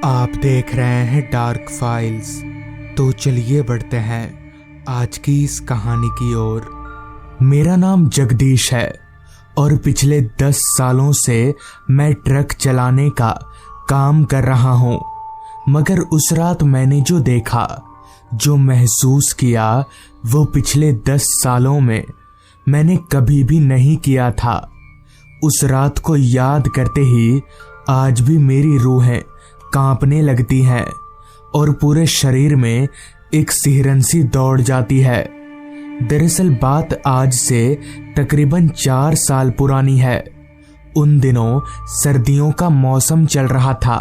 आप देख रहे हैं डार्क फाइल्स। तो चलिए बढ़ते हैं आज की इस कहानी की ओर। मेरा नाम जगदीश है और पिछले 10 सालों से मैं ट्रक चलाने का काम कर रहा हूँ। मगर उस रात मैंने जो देखा, जो महसूस किया, वो पिछले 10 सालों में मैंने कभी भी नहीं किया था। उस रात को याद करते ही आज भी मेरी रूहें कांपने लगती हैं और पूरे शरीर में एक सिहरन सी दौड़ जाती है। दरअसल बात आज से तकरीबन 4 साल पुरानी है। उन दिनों सर्दियों का मौसम चल रहा था।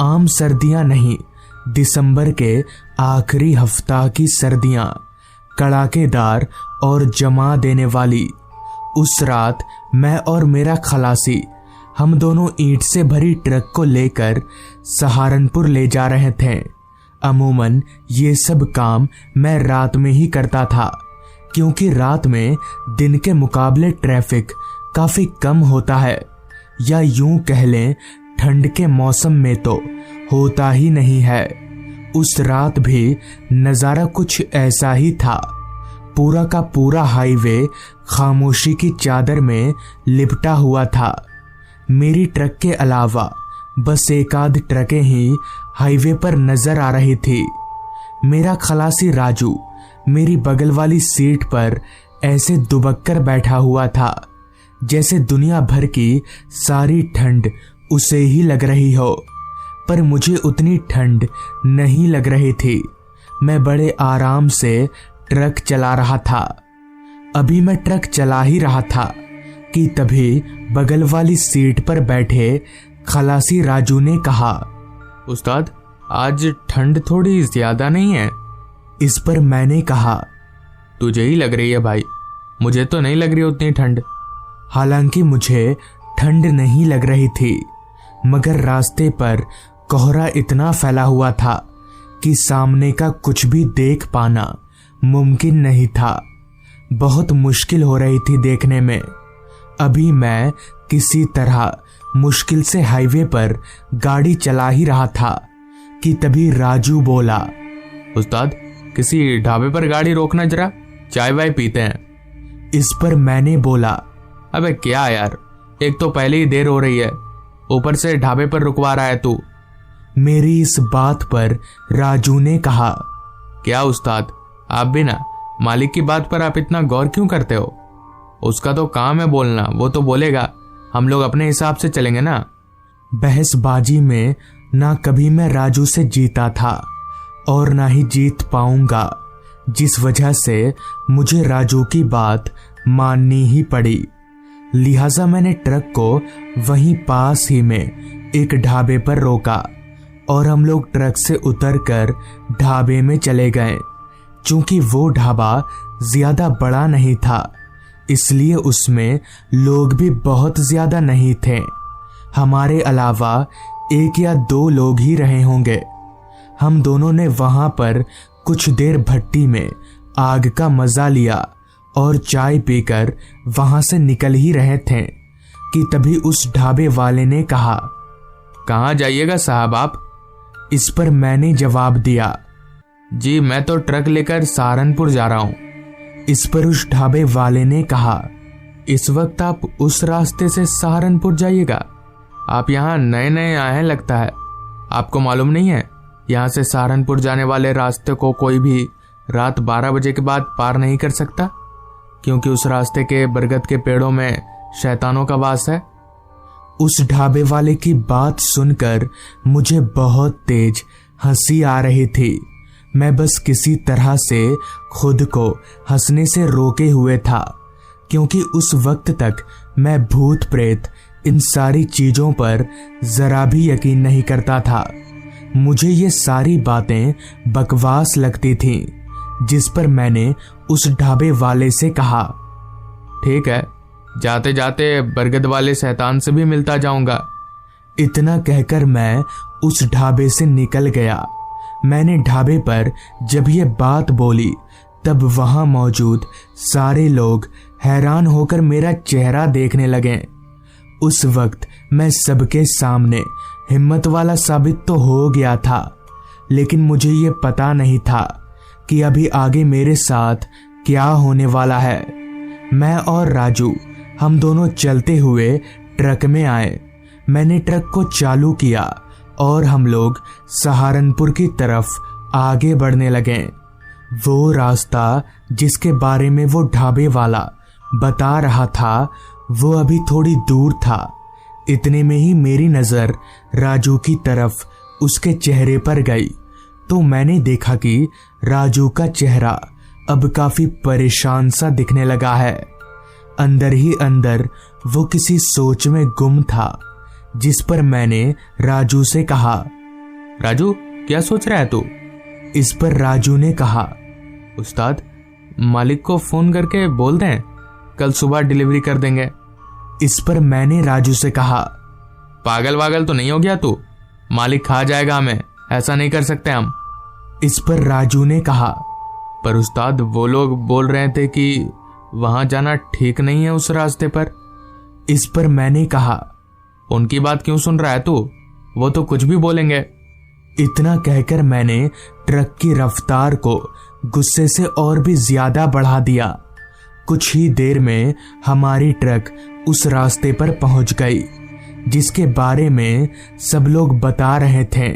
आम सर्दियां नहीं, दिसंबर के आखिरी हफ्ता की सर्दियां, कड़ाकेदार और जमा देने वाली। उस रात मैं और मेरा खलासी, हम दोनों ईंट से भरी ट्रक को लेकर सहारनपुर ले जा रहे थे। अमूमन ये सब काम मैं रात में ही करता था, क्योंकि रात में दिन के मुकाबले ट्रैफिक काफी कम होता है, या यूं कह लें ठंड के मौसम में तो होता ही नहीं है। उस रात भी नज़ारा कुछ ऐसा ही था। पूरा का पूरा हाईवे खामोशी की चादर में लिपटा हुआ था। मेरी ट्रक के अलावा बस एक आध ट्रकें ही हाईवे पर नजर आ रही थी। मेरा खलासी राजू मेरी बगल वाली सीट पर ऐसे दुबक कर बैठा हुआ था जैसे दुनिया भर की सारी ठंड उसे ही लग रही हो। पर मुझे उतनी ठंड नहीं लग रही थी। मैं बड़े आराम से ट्रक चला रहा था। अभी मैं ट्रक चला ही रहा था कि तभी बगल वाली सीट पर बैठे खलासी राजू ने कहा, उस्ताद, आज ठंड थोड़ी ज्यादा नहीं है? इस पर मैंने कहा, तुझे ही लग रही है भाई, मुझे तो नहीं लग रही उतनी ठंड। हालांकि मुझे ठंड नहीं लग रही थी, मगर रास्ते पर कोहरा इतना फैला हुआ था कि सामने का कुछ भी देख पाना मुमकिन नहीं था। बहुत मुश्किल हो रही थी देखने में। अभी मैं किसी तरह मुश्किल से हाईवे पर गाड़ी चला ही रहा था कि तभी राजू बोला, उस्ताद, किसी ढाबे पर गाड़ी रोकना, जरा चाय वाय पीते हैं। इस पर मैंने बोला, अबे क्या यार, एक तो पहले ही देर हो रही है, ऊपर से ढाबे पर रुकवा रहा है तू। मेरी इस बात पर राजू ने कहा, क्या उस्ताद, आप भी ना, मालिक की बात पर आप इतना गौर क्यों करते हो? उसका तो काम है बोलना, वो तो बोलेगा, हम लोग अपने हिसाब से चलेंगे ना। बहसबाजी में ना कभी मैं राजू से जीता था और ना ही जीत पाऊंगा, जिस वजह से मुझे राजू की बात माननी ही पड़ी। लिहाजा मैंने ट्रक को वहीं पास ही में एक ढाबे पर रोका और हम लोग ट्रक से उतरकर ढाबे में चले गए। चूंकि वो ढाबा ज्यादा बड़ा नहीं था, इसलिए उसमें लोग भी बहुत ज्यादा नहीं थे। हमारे अलावा 1 या 2 लोग ही रहे होंगे। हम दोनों ने वहां पर कुछ देर भट्टी में आग का मजा लिया और चाय पीकर वहां से निकल ही रहे थे कि तभी उस ढाबे वाले ने कहा, कहाँ जाइएगा साहब आप? इस पर मैंने जवाब दिया, जी मैं तो ट्रक लेकर सहारनपुर जा रहा हूँ। इस पर उस ढाबे वाले ने कहा, इस वक्त आप उस रास्ते से सहारनपुर जाइएगा? आप यहाँ नए नए आए हैं लगता है, आपको मालूम नहीं है यहाँ से सहारनपुर जाने वाले रास्ते को कोई भी रात 12 बजे के बाद पार नहीं कर सकता, क्योंकि उस रास्ते के बरगद के पेड़ों में शैतानों का वास है। उस ढाबे वाले की बात सुनकर मुझे बहुत तेज हंसी आ रही थी। मैं बस किसी तरह से खुद को हंसने से रोके हुए था, क्योंकि उस वक्त तक मैं भूत प्रेत इन सारी चीजों पर जरा भी यकीन नहीं करता था। मुझे ये सारी बातें बकवास लगती थीं, जिस पर मैंने उस ढाबे वाले से कहा, ठीक है, जाते जाते बरगद वाले शैतान से भी मिलता जाऊंगा। इतना कहकर मैं उस ढाबे से निकल गया। मैंने ढाबे पर जब ये बात बोली, तब वहां मौजूद सारे लोग हैरान होकर मेरा चेहरा देखने लगे। उस वक्त मैं सबके सामने हिम्मत वाला साबित तो हो गया था, लेकिन मुझे ये पता नहीं था कि अभी आगे मेरे साथ क्या होने वाला है। मैं और राजू हम दोनों चलते हुए ट्रक में आए। मैंने ट्रक को चालू किया और हम लोग सहारनपुर की तरफ आगे बढ़ने लगे। वो रास्ता जिसके बारे में वो ढाबे वाला बता रहा था वो अभी थोड़ी दूर था। इतने में ही मेरी नजर राजू की तरफ उसके चेहरे पर गई तो मैंने देखा कि राजू का चेहरा अब काफी परेशान सा दिखने लगा है। अंदर ही अंदर वो किसी सोच में गुम था, जिस पर मैंने राजू से कहा, राजू क्या सोच रहा है तू? इस पर राजू ने कहा, उस्ताद मालिक को फोन करके बोल दें, कल सुबह डिलीवरी कर देंगे। इस पर मैंने राजू से कहा, पागल वागल तो नहीं हो गया तू? मालिक खा जाएगा हमें, ऐसा नहीं कर सकते हम। इस पर राजू ने कहा, पर उस्ताद वो लोग बोल रहे थे कि वहां जाना ठीक नहीं है उस रास्ते पर। इस पर मैंने कहा, उनकी बात क्यों सुन रहा है तू? वो तो कुछ भी बोलेंगे। इतना कहकर मैंने ट्रक की रफ्तार को गुस्से से और भी ज्यादा बढ़ा दिया। कुछ ही देर में हमारी ट्रक उस रास्ते पर पहुंच गई जिसके बारे में सब लोग बता रहे थे।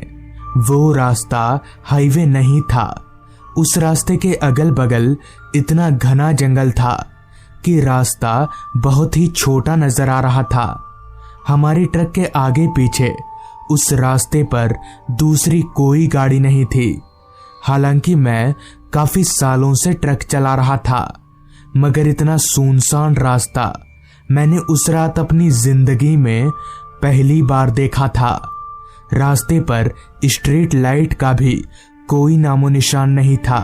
वो रास्ता हाईवे नहीं था। उस रास्ते के अगल बगल इतना घना जंगल था कि रास्ता बहुत ही छोटा नजर आ रहा था। हमारी ट्रक के आगे पीछे उस रास्ते पर दूसरी कोई गाड़ी नहीं थी। हालांकि मैं काफी सालों से ट्रक चला रहा था, मगर इतना सुनसान रास्ता मैंने उस रात अपनी जिंदगी में पहली बार देखा था। रास्ते पर स्ट्रीट लाइट का भी कोई नामो निशान नहीं था।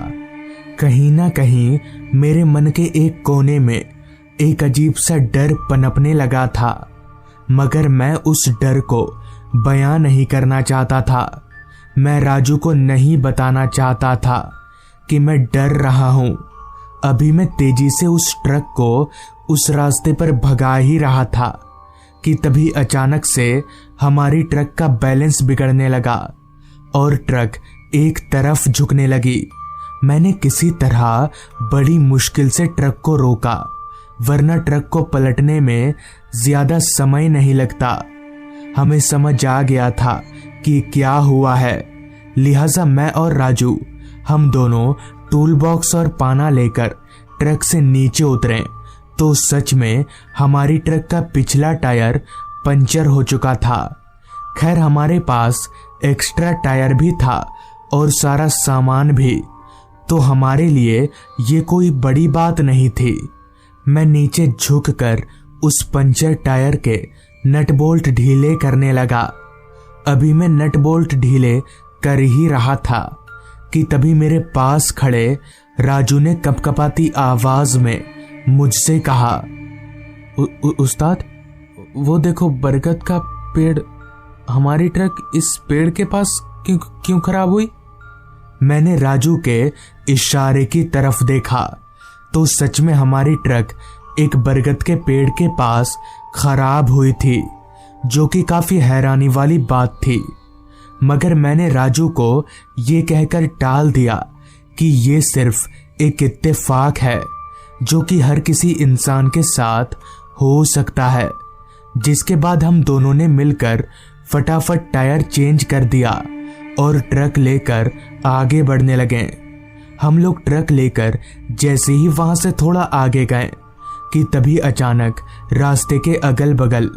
कहीं ना कहीं मेरे मन के एक कोने में एक अजीब सा डर पनपने लगा था, मगर मैं उस डर को बयां नहीं करना चाहता था। मैं राजू को नहीं बताना चाहता था कि मैं डर रहा हूं। अभी मैं तेजी से उस ट्रक को उस रास्ते पर भगा ही रहा था कि तभी अचानक से हमारी ट्रक का बैलेंस बिगड़ने लगा और ट्रक एक तरफ झुकने लगी। मैंने किसी तरह बड़ी मुश्किल से ट्रक को रोका, वरना ट्रक को पलटने में ज्यादा समय नहीं लगता। हमें समझ आ गया था कि क्या हुआ है, लिहाजा मैं और राजू हम दोनों टूल बॉक्स और पाना लेकर ट्रक से नीचे उतरे तो सच में हमारी ट्रक का पिछला टायर पंचर हो चुका था। खैर हमारे पास एक्स्ट्रा टायर भी था और सारा सामान भी, तो हमारे लिए ये कोई बड़ी बात नहीं थी। मैं नीचे झुककर उस पंचर टायर के नट बोल्ट ढीले करने लगा। अभी मैं नट बोल्ट ढीले कर ही रहा था कि तभी मेरे पास खड़े राजू ने कपकपाती आवाज में मुझसे कहा, उस्ताद वो देखो बरगद का पेड़, हमारी ट्रक इस पेड़ के पास क्यों खराब हुई? मैंने राजू के इशारे की तरफ देखा तो सच में हमारी ट्रक एक बरगद के पेड़ के पास खराब हुई थी, जो कि काफी हैरानी वाली बात थी। मगर मैंने राजू को ये कहकर टाल दिया कि ये सिर्फ एक इत्तेफाक है जो कि हर किसी इंसान के साथ हो सकता है। जिसके बाद हम दोनों ने मिलकर फटाफट टायर चेंज कर दिया और ट्रक लेकर आगे बढ़ने लगे। हम लोग ट्रक लेकर जैसे ही वहां से थोड़ा आगे गए कि तभी अचानक रास्ते के अगल बगल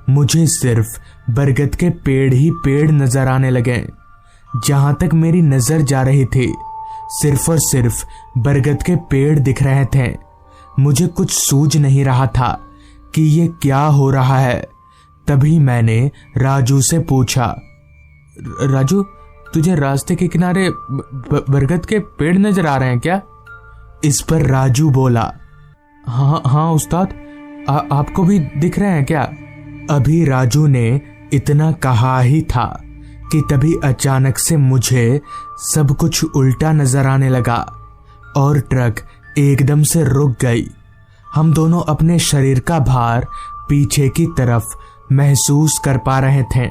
मुझे सिर्फ बरगद के पेड़ ही पेड़ नजर आने लगे। जहां तक मेरी नजर जा रही थी सिर्फ और सिर्फ बरगद के पेड़ दिख रहे थे। मुझे कुछ सूझ नहीं रहा था कि ये क्या हो रहा है। तभी मैंने राजू से पूछा, राजू तुझे रास्ते के किनारे बरगद के पेड़ नजर आ रहे हैं क्या? इस पर राजू बोला, हाँ उस्ताद, आपको भी दिख रहे हैं क्या? अभी राजू ने इतना कहा ही था कि तभी अचानक से मुझे सब कुछ उल्टा नजर आने लगा और ट्रक एकदम से रुक गई। हम दोनों अपने शरीर का भार पीछे की तरफ महसूस कर पा रहे थे।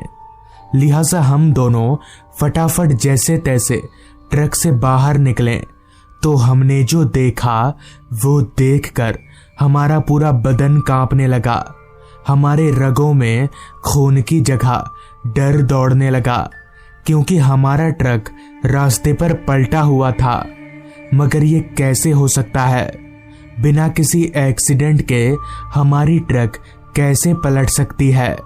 लिहाजा हम दोनों फटाफट जैसे तैसे ट्रक से बाहर निकले तो हमने जो देखा वो देखकर हमारा पूरा बदन कांपने लगा। हमारे रगों में खून की जगह डर दौड़ने लगा, क्योंकि हमारा ट्रक रास्ते पर पलटा हुआ था। मगर ये कैसे हो सकता है? बिना किसी एक्सीडेंट के हमारी ट्रक कैसे पलट सकती है?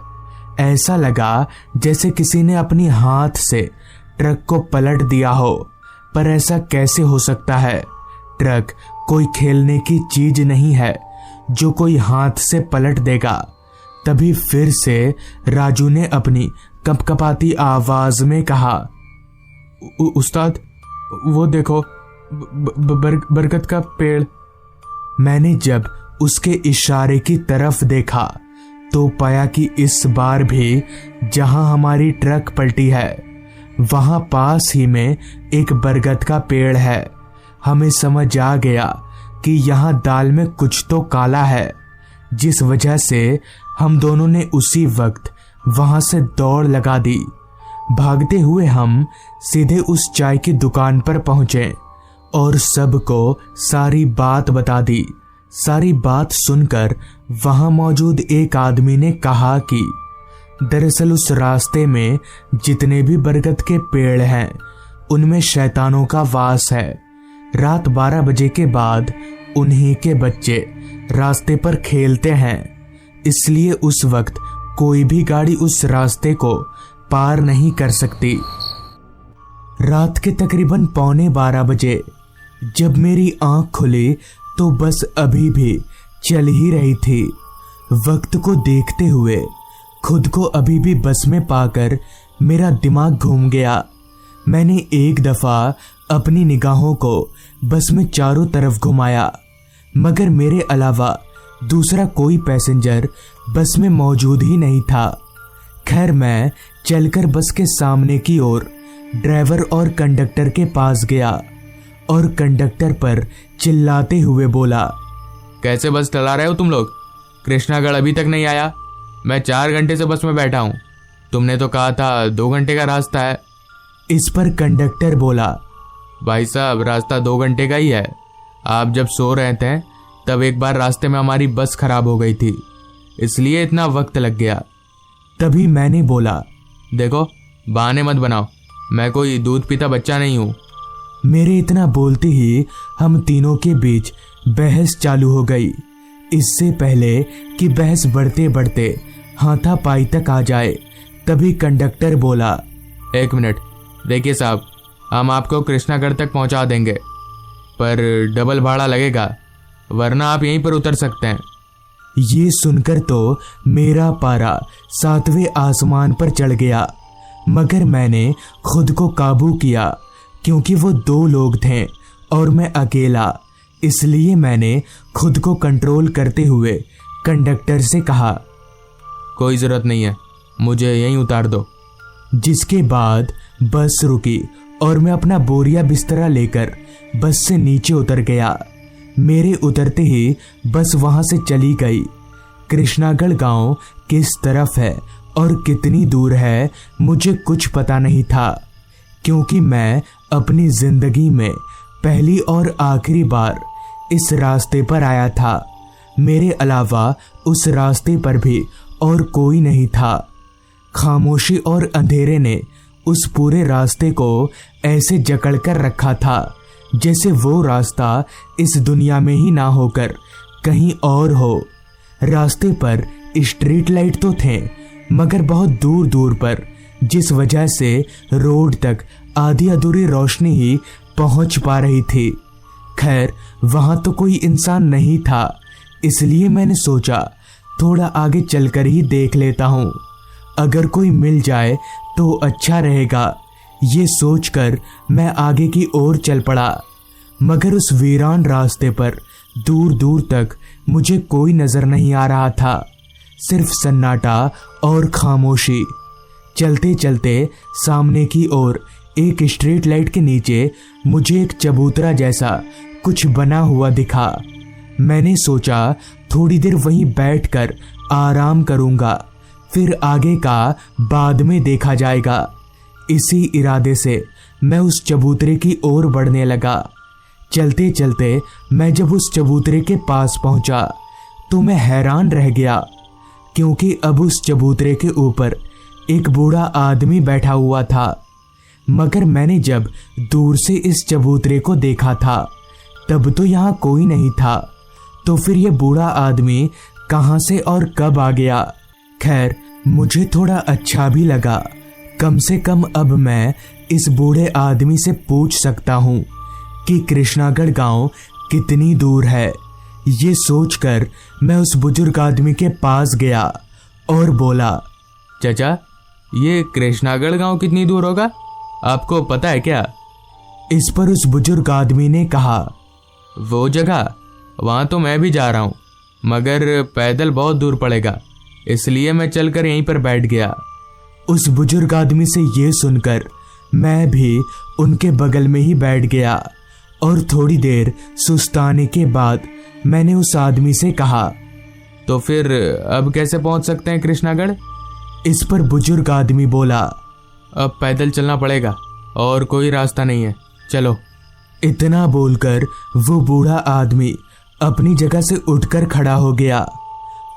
ऐसा लगा जैसे किसी ने अपनी हाथ से ट्रक को पलट दिया हो, पर ऐसा कैसे हो सकता है? ट्रक कोई खेलने की चीज नहीं है जो कोई हाथ से पलट देगा। तभी फिर से राजू ने अपनी कपकपाती आवाज में कहा, उस्ताद, वो देखो बरगद का पेड़। मैंने जब उसके इशारे की तरफ देखा तो पाया कि इस बार भी जहां हमारी ट्रक पलटी है वहां पास ही में एक बरगद का पेड़ है। हमें समझ आ गया कि यहाँ दाल में कुछ तो काला है, जिस वजह से हम दोनों ने उसी वक्त वहां से दौड़ लगा दी। भागते हुए हम सीधे उस चाय की दुकान पर पहुंचे और सबको सारी बात बता दी। सारी बात सुनकर वहां मौजूद एक आदमी ने कहा कि दरअसल उस रास्ते में जितने भी बरगद के पेड़ हैं उनमें शैतानों का वास है। रात 12 बजे के बाद उन्हीं के बच्चे रास्ते पर खेलते हैं, इसलिए उस वक्त कोई भी गाड़ी उस रास्ते को पार नहीं कर सकती। रात के तकरीबन 11:45 बजे जब मेरी आंख खुली तो बस अभी भी चल ही रही थी। वक्त को देखते हुए खुद को अभी भी बस में पाकर मेरा दिमाग घूम गया। मैंने एक दफा अपनी निगाहों को बस में चारों तरफ घुमाया, मगर मेरे अलावा दूसरा कोई पैसेंजर बस में मौजूद ही नहीं था। खैर, मैं चलकर बस के सामने की ओर ड्राइवर और कंडक्टर के पास गया और कंडक्टर पर चिल्लाते हुए बोला, कैसे बस चला रहे हो तुम लोग? कृष्णागढ़ अभी तक नहीं आया। मैं 4 घंटे से बस में बैठा हूँ। तुमने तो कहा था 2 घंटे का रास्ता है। इस पर कंडक्टर बोला, भाई साहब, रास्ता 2 घंटे का ही है। आप जब सो रहे थे तब एक बार रास्ते में हमारी बस खराब हो गई थी, इसलिए इतना वक्त लग गया। तभी मैंने बोला, देखो, बहाने मत बनाओ, मैं कोई दूध पीता बच्चा नहीं हूँ। मेरे इतना बोलते ही हम तीनों के बीच बहस चालू हो गई। इससे पहले कि बहस बढ़ते बढ़ते हाथापाई तक आ जाए, तभी कंडक्टर बोला, 1 मिनट, देखिए साहब, हम आपको कृष्णागढ़ तक पहुंचा देंगे, पर डबल भाड़ा लगेगा, वरना आप यहीं पर उतर सकते हैं। ये सुनकर तो मेरा पारा 7वें आसमान पर चढ़ गया, मगर मैंने खुद को काबू किया, क्योंकि वो 2 लोग थे और मैं अकेला। इसलिए मैंने खुद को कंट्रोल करते हुए कंडक्टर से कहा, कोई ज़रूरत नहीं है, मुझे यहीं उतार दो। जिसके बाद बस रुकी और मैं अपना बोरिया बिस्तरा लेकर बस से नीचे उतर गया। मेरे उतरते ही बस वहां से चली गई। कृष्णागढ़ गांव किस तरफ है और कितनी दूर है मुझे कुछ पता नहीं था, क्योंकि मैं अपनी जिंदगी में पहली और आखिरी बार इस रास्ते पर आया था। मेरे अलावा उस रास्ते पर भी और कोई नहीं था। खामोशी और अंधेरे ने उस पूरे रास्ते को ऐसे जकड़ कर रखा था जैसे वो रास्ता इस दुनिया में ही ना होकर कहीं और हो। रास्ते पर स्ट्रीट लाइट तो थे, मगर बहुत दूर दूर पर, जिस वजह से रोड तक आधी अधूरी रोशनी ही पहुंच पा रही थी। खैर, वहां तो कोई इंसान नहीं था, इसलिए मैंने सोचा थोड़ा आगे चलकर ही देख लेता हूँ, अगर कोई मिल जाए तो अच्छा रहेगा। ये सोचकर मैं आगे की ओर चल पड़ा, मगर उस वीरान रास्ते पर दूर दूर तक मुझे कोई नजर नहीं आ रहा था, सिर्फ सन्नाटा और खामोशी। चलते चलते सामने की ओर एक स्ट्रीट लाइट के नीचे मुझे एक चबूतरा जैसा कुछ बना हुआ दिखा। मैंने सोचा थोड़ी देर वहीं बैठकर आराम करूंगा, फिर आगे का बाद में देखा जाएगा। इसी इरादे से मैं उस चबूतरे की ओर बढ़ने लगा। चलते चलते मैं जब उस चबूतरे के पास पहुंचा तो मैं हैरान रह गया, क्योंकि अब उस चबूतरे के ऊपर एक बूढ़ा आदमी बैठा हुआ था। मगर मैंने जब दूर से इस चबूतरे को देखा था तब तो यहाँ कोई नहीं था, तो फिर ये बूढ़ा आदमी कहाँ से और कब आ गया। खैर, मुझे थोड़ा अच्छा भी लगा। कम से कम अब मैं इस बूढ़े आदमी से पूछ सकता हूँ कि कृष्णागढ़ गांव कितनी दूर है। ये सोचकर मैं उस बुजुर्ग आदमी के पास गया और बोला, चाचा, ये कृष्णागढ़ गांव कितनी दूर होगा, आपको पता है क्या? इस पर उस बुजुर्ग आदमी ने कहा, वो जगह, वहां तो मैं भी जा रहा हूं, मगर पैदल बहुत दूर पड़ेगा, इसलिए मैं चलकर यहीं पर बैठ गया। उस बुजुर्ग आदमी से ये सुनकर मैं भी उनके बगल में ही बैठ गया और थोड़ी देर सुस्ताने के बाद मैंने उस आदमी से कहा, तो फिर अब कैसे पहुंच सकते हैं कृष्णागढ़? इस पर बुजुर्ग आदमी बोला, अब पैदल चलना पड़ेगा और कोई रास्ता नहीं है, चलो। इतना बोलकर वो बूढ़ा आदमी अपनी जगह से उठकर खड़ा हो गया।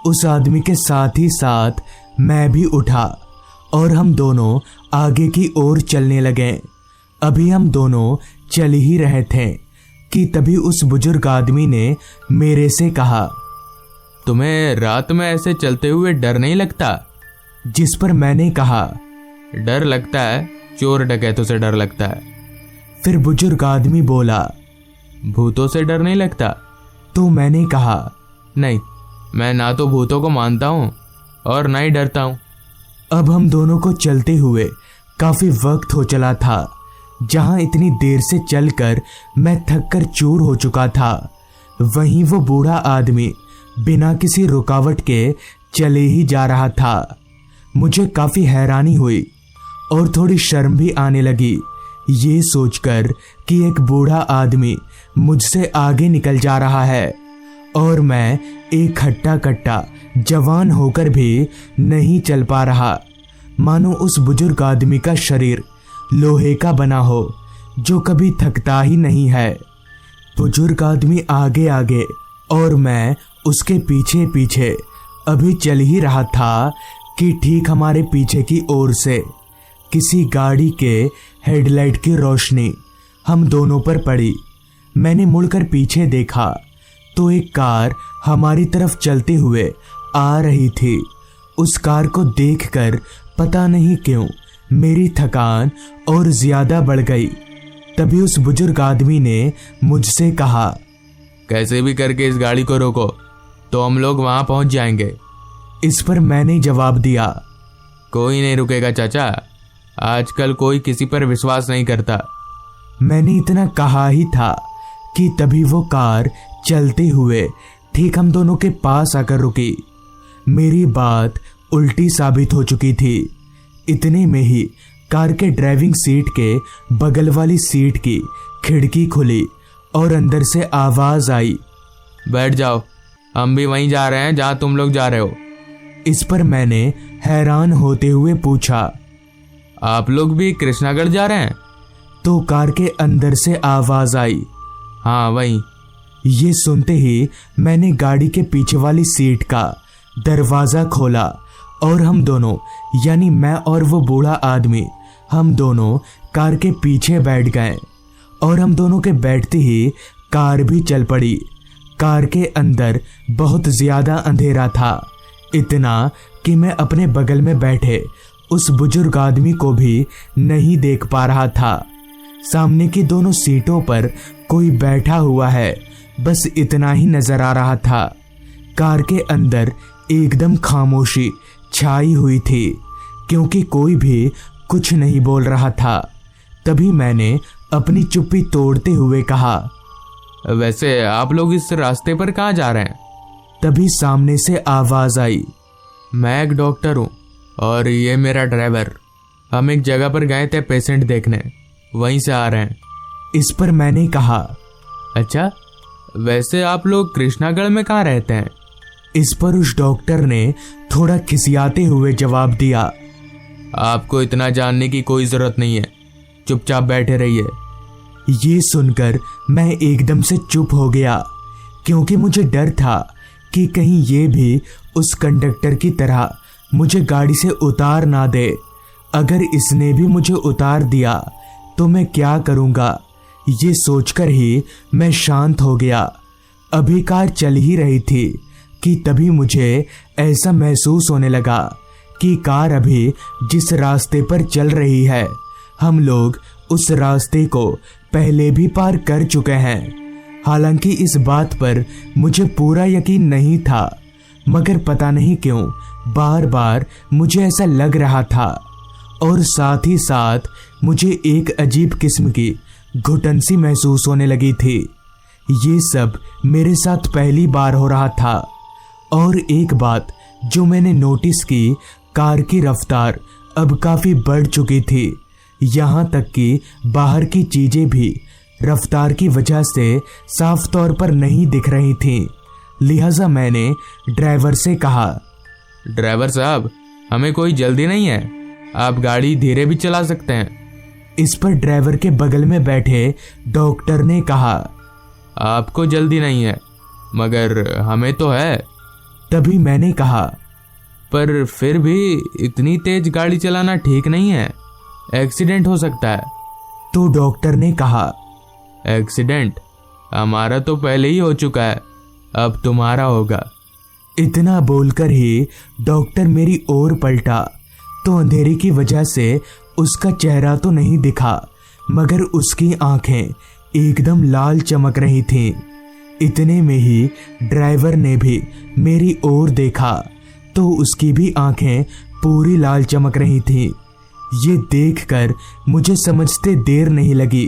उस आदमी के साथ ही साथ मैं भी उठा और हम दोनों आगे की ओर चलने लगे। अभी हम दोनों चल ही रहे थे कि तभी उस बुजुर्ग आदमी ने मेरे से कहा, तुम्हें रात में ऐसे चलते हुए डर नहीं लगता? जिस पर मैंने कहा, डर लगता है, चोर डकैतों से डर लगता है। फिर बुजुर्ग आदमी बोला, भूतों से डर नहीं लगता? तो मैंने कहा, नहीं, मैं ना तो भूतों को मानता हूँ और ना ही डरता हूँ। अब हम दोनों को चलते हुए काफी वक्त हो चला था। जहां इतनी देर से चलकर मैं थक कर चूर हो चुका था, वहीं वो बूढ़ा आदमी बिना किसी रुकावट के चले ही जा रहा था। मुझे काफी हैरानी हुई और थोड़ी शर्म भी आने लगी, ये सोचकर कि एक बूढ़ा आदमी मुझसे आगे निकल जा रहा है और मैं एक हट्टा कट्टा जवान होकर भी नहीं चल पा रहा। मानो उस बुजुर्ग आदमी का शरीर लोहे का बना हो जो कभी थकता ही नहीं है। बुजुर्ग आदमी आगे आगे और मैं उसके पीछे पीछे अभी चल ही रहा था कि ठीक हमारे पीछे की ओर से किसी गाड़ी के हेडलाइट की रोशनी हम दोनों पर पड़ी। मैंने मुड़कर पीछे देखा तो एक कार हमारी तरफ चलते हुए आ रही थी। उस कार को देखकर पता नहीं क्यों मेरी थकान और ज्यादा बढ़ गई। तभी उस बुजुर्ग आदमी ने मुझसे कहा, कैसे भी करके इस गाड़ी को रोको तो हम लोग वहां पहुंच जाएंगे। इस पर मैंने जवाब दिया, कोई नहीं रुकेगा चाचा, आजकल कोई किसी पर विश्वास नहीं करता। मैंने इतना कहा ही था कि तभी वो कार चलते हुए ठीक हम दोनों के पास आकर रुकी। मेरी बात उल्टी साबित हो चुकी थी। इतने में ही कार के ड्राइविंग सीट के बगल वाली सीट की खिड़की खुली और अंदर से आवाज आई, बैठ जाओ, हम भी वहीं जा रहे हैं जहां तुम लोग जा रहे हो। इस पर मैंने हैरान होते हुए पूछा, आप लोग भी कृष्णागढ़ जा रहे हैं? तो कार के अंदर से आवाज आई, हाँ वहीं। ये सुनते ही मैंने गाड़ी के पीछे वाली सीट का दरवाजा खोला और हम दोनों, यानी मैं और वो बूढ़ा आदमी, हम दोनों कार के पीछे बैठ गए और हम दोनों के बैठते ही कार भी चल पड़ी। कार के अंदर बहुत ज्यादा अंधेरा था, इतना कि मैं अपने बगल में बैठे उस बुजुर्ग आदमी को भी नहीं देख पा रहा था। सामने की दोनों सीटों पर कोई बैठा हुआ है, बस इतना ही नजर आ रहा था। कार के अंदर एकदम खामोशी छाई हुई थी, क्योंकि कोई भी कुछ नहीं बोल रहा था। तभी मैंने अपनी चुप्पी तोड़ते हुए कहा, वैसे आप लोग इस रास्ते पर कहाँ जा रहे हैं? तभी सामने से आवाज आई, मैं एक डॉक्टर हूँ और ये मेरा ड्राइवर, हम एक जगह पर गए थे पेशेंट देखने, वहीं से आ रहे हैं। इस पर मैंने कहा, अच्छा, वैसे आप लोग कृष्णागढ़ में कहाँ रहते हैं? इस पर उस डॉक्टर ने थोड़ा खिसियाते हुए जवाब दिया। आपको इतना जानने की कोई जरूरत नहीं है, चुपचाप बैठे रहिए। ये सुनकर मैं एकदम से चुप हो गया, क्योंकि मुझे डर था कि कहीं ये भी उस कंडक्टर की तरह मुझे गाड़ी से उतार ना दे। अगर इसने भी मुझे उतार दिया तो मैं क्या करूँगा, ये सोचकर ही मैं शांत हो गया। अभी कार चल ही रही थी कि तभी मुझे ऐसा महसूस होने लगा कि कार अभी जिस रास्ते पर चल रही है, हम लोग उस रास्ते को पहले भी पार कर चुके हैं। हालांकि इस बात पर मुझे पूरा यकीन नहीं था, मगर पता नहीं क्यों बार बार मुझे ऐसा लग रहा था, और साथ ही साथ मुझे एक अजीब किस्म की घुटन सी महसूस होने लगी थी। ये सब मेरे साथ पहली बार हो रहा था। और एक बात जो मैंने नोटिस की, कार की रफ्तार अब काफ़ी बढ़ चुकी थी। यहाँ तक कि बाहर की चीज़ें भी रफ्तार की वजह से साफ तौर पर नहीं दिख रही थीं। लिहाजा मैंने ड्राइवर से कहा, ड्राइवर साहब, हमें कोई जल्दी नहीं है, आप गाड़ी धीरे भी चला सकते हैं। इस पर ड्राइवर के बगल में बैठे डॉक्टर ने कहा, आपको जल्दी नहीं है, मगर हमें तो है। तभी मैंने कहा, पर फिर भी इतनी तेज गाड़ी चलाना ठीक नहीं है, एक्सीडेंट हो सकता है। तो डॉक्टर ने कहा, एक्सीडेंट? हमारा तो पहले ही हो चुका है, अब तुम्हारा होगा। इतना बोलकर ही डॉक्टर मेरी ओर पलटा तो अंधेरे की वजह से उसका चेहरा तो नहीं दिखा, मगर उसकी आंखें एकदम लाल चमक रही थीं। इतने में ही ड्राइवर ने भी मेरी ओर देखा तो उसकी भी आंखें पूरी लाल चमक रही थीं। ये देखकर मुझे समझते देर नहीं लगी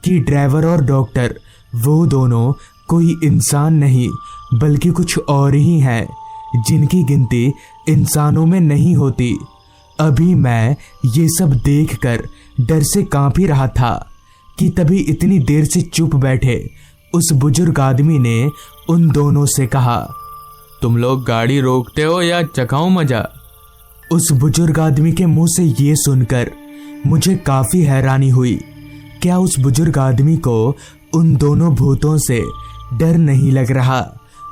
कि ड्राइवर और डॉक्टर वो दोनों कोई इंसान नहीं बल्कि कुछ और ही हैं, जिनकी गिनती इंसानों में नहीं होती। अभी मैं ये सब देखकर डर से कांप ही रहा था कि तभी इतनी देर से चुप बैठे उस बुजुर्ग आदमी ने उन दोनों से कहा, तुम लोग गाड़ी रोकते हो या चखाऊं मजा? उस बुजुर्ग आदमी के मुंह से ये सुनकर मुझे काफी हैरानी हुई। क्या उस बुजुर्ग आदमी को उन दोनों भूतों से डर नहीं लग रहा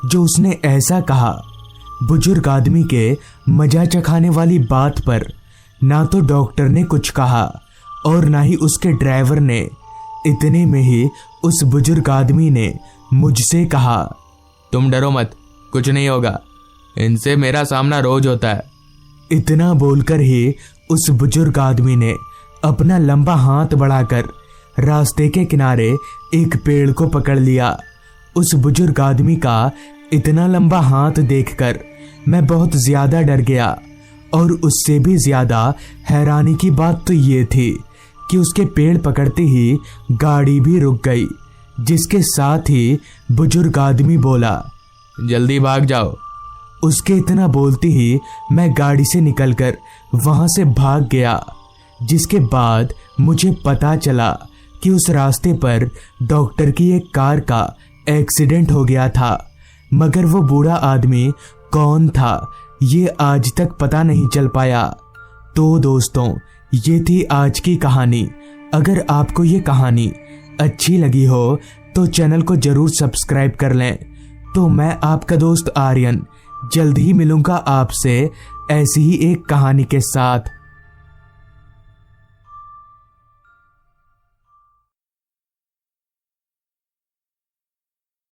जो उसने ऐसा कहा? बुजुर्ग आदमी के मजा चखाने वाली बात पर ना तो डॉक्टर ने कुछ कहा और ना ही उसके ड्राइवर ने। इतने में ही उस बुजुर्ग आदमी ने मुझसे कहा, तुम डरो मत, कुछ नहीं होगा, इनसे मेरा सामना रोज होता है। इतना बोलकर ही उस बुजुर्ग आदमी ने अपना लंबा हाथ बढ़ाकर रास्ते के किनारे एक पेड़ को पकड़ लिया। उस बुजुर्ग आदमी का इतना लंबा हाथ देखकर मैं बहुत ज्यादा डर गया, और उससे भी ज्यादा हैरानी की बात तो ये थी कि उसके पेड़ पकड़ते ही गाड़ी भी रुक गई, जिसके साथ ही बुजुर्ग आदमी बोला, जल्दी भाग जाओ। उसके इतना बोलते ही मैं गाड़ी से निकलकर वहां से भाग गया, जिसके बाद मुझे पता चला कि उस रास्ते पर डॉक्टर की एक कार का एक्सीडेंट हो गया था, मगर वो बूढ़ा आदमी कौन था ये आज तक पता नहीं चल पाया। तो दोस्तों, ये थी आज की कहानी। अगर आपको ये कहानी अच्छी लगी हो तो चैनल को जरूर सब्सक्राइब कर लें। तो मैं आपका दोस्त आर्यन जल्द ही मिलूंगा आपसे ऐसी ही एक कहानी के साथ।